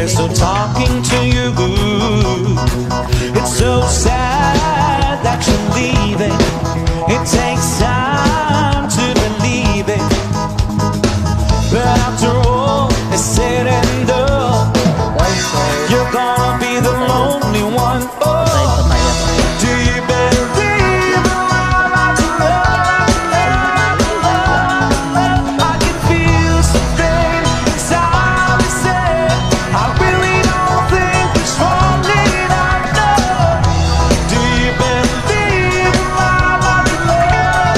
so talking to you, it's so sad that you're leaving. It takes time to believe it, but after all is said and done, you're gonna be the lonely one. Oh, do you believe in love after love? I can feel something inside me say, I really don't think it's wrong, and I know. Do you believe in love after love?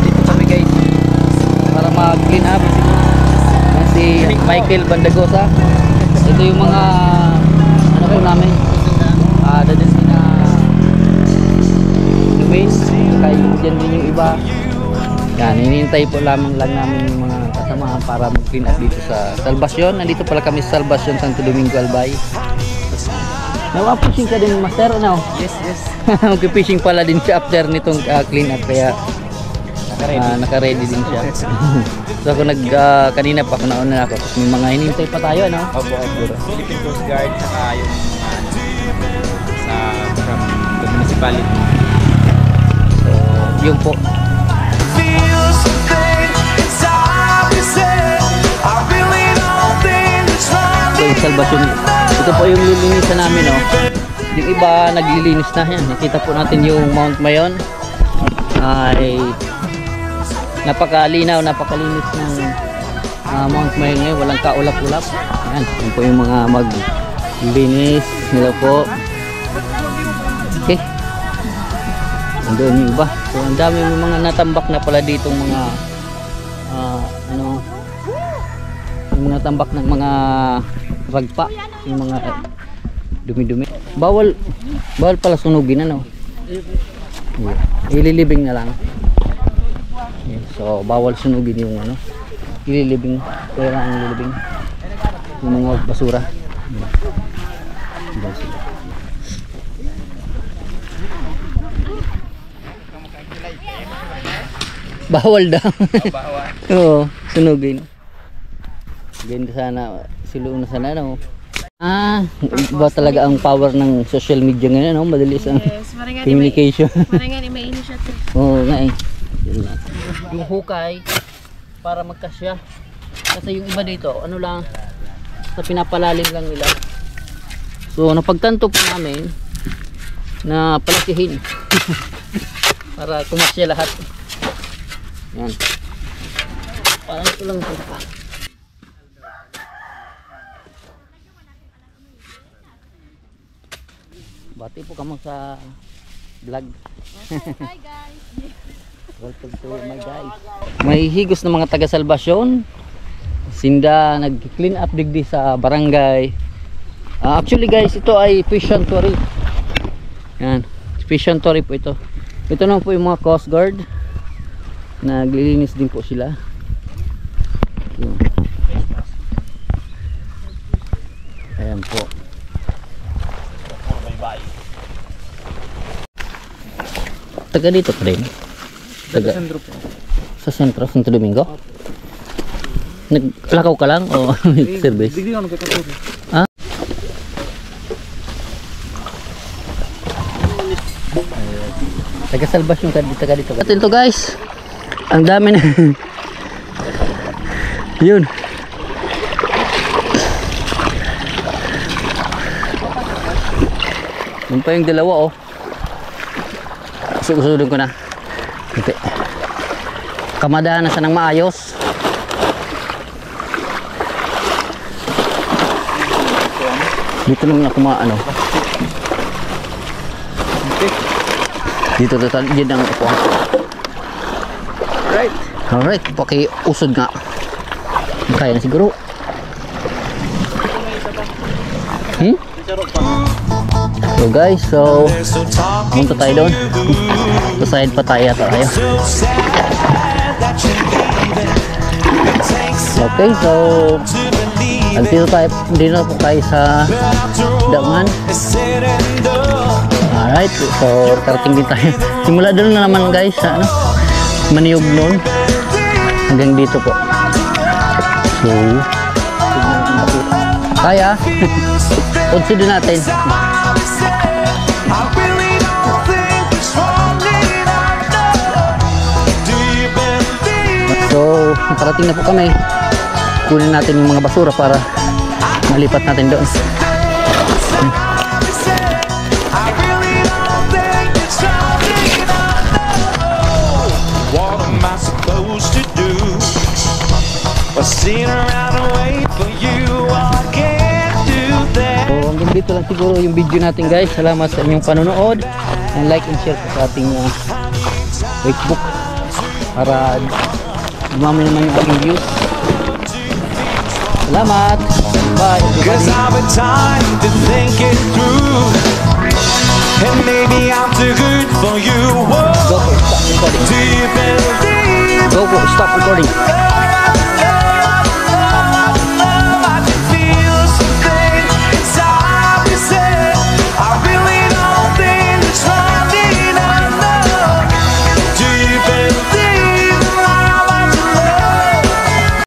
Dito kami guys para mag-clean up. Si Michael Bandagosa. Ito yung mga ano po namin dadalhin na waste, saka dyan din yung iba. Yan, hinihintay po lamang lang namin yung mga kasamahan para mag-clean up dito sa Salvacion. Nandito pala kami sa Salvacion, Santo Domingo, Albay. Nawa-fishing ka din, master, ano? Yes. Mag-fishing pala din siya after nitong clean up, kaya naka-ready din siya. So ako kanina pa ako nauna ako, tapos may mga hinihintay pa tayo, ano? Opo. Philippine Coast Guard, saka yung from the municipality. So yun po. Feel something inside me say, I really don't think it's wrong. So yung Salvacion, ito po yung lilinisan namin, no? Yung iba naglilinis na yan. Nakita po natin yung Mount Mayon ay napakalinaw, napakalinis ng Mount Mayon ngayon, walang kaulap-ulap. Yan, yun po yung mga maglinis nila po. Okay, andun yung iba. So ang dami yung mga natambak na pala ditong mga yung natambak ng mga ragpa, yung mga dumi-dumi. Bawal pala sunugin, ano? Ililibing na lang. So bawal sunugin yung ililibing, pera ang ililibing yung mga basura. Bawal daw. Bawal. Oo, sunugin. Ganda sana, siluon na sana, no? Iba talaga ang power ng social media ngayon, no? Madalis ang communication. Marangan may initiative. Oo nga eh. Yung hukay para magkasya. Kasi yung iba dito, ano lang, sa pinapalalim lang nila. So napagtanto po namin na palakihin para kumasya lahat. Yan. Parang ito lang ito. Bati po kamo sa vlog. Hi guys. Welcome to my guys. May higos ng mga taga Salvacion. Sinda nag-clean up digdi sa barangay. Actually guys, ito ay fish sanctuary. Yan, fish sanctuary po ito. Ito naman po yung mga Coast Guard. Naglilinis din po sila. Yun. Ayan po. Taga dito pa rin. Taga sentro po. Sa sentro, Santo Domingo? Naglakaw ka lang o service? Bigli ako nagkakaturo. Ha? Taga Salvacion ka dito. Atin to guys. Ang dami na. Yun. Yun pa yung dalawa, oh. Susunod ko na. Okay. Kamadaan na siya ng maayos. Dito naman ako maano. Dito total yan ang upo. Alright, pakiusod nga. Kaya na siguro. So guys, punta tayo doon. Sa side pa tayo. Okay, so dito po tayo sa Daungan. Alright, so karating din tayo. Simula doon na naman guys sa Maniog noon hanggang dito po. So Kaya? Consider natin. So, nakarating na po kami. Kunin natin yung mga basura para malipat natin doon. What am I supposed to do? But sit around and wait for you. I can't do that. So, hanggang dito lang siguro yung video natin guys. Salamat sa inyong panonood. And like and share po sa ating Facebook para dumami naman yung ating views. Salamat! Bye Cause everybody! I've been time to think it through. And maybe I'm too good for you. Whoa. Go po, stop recording. Do you believe Go po, stop recording.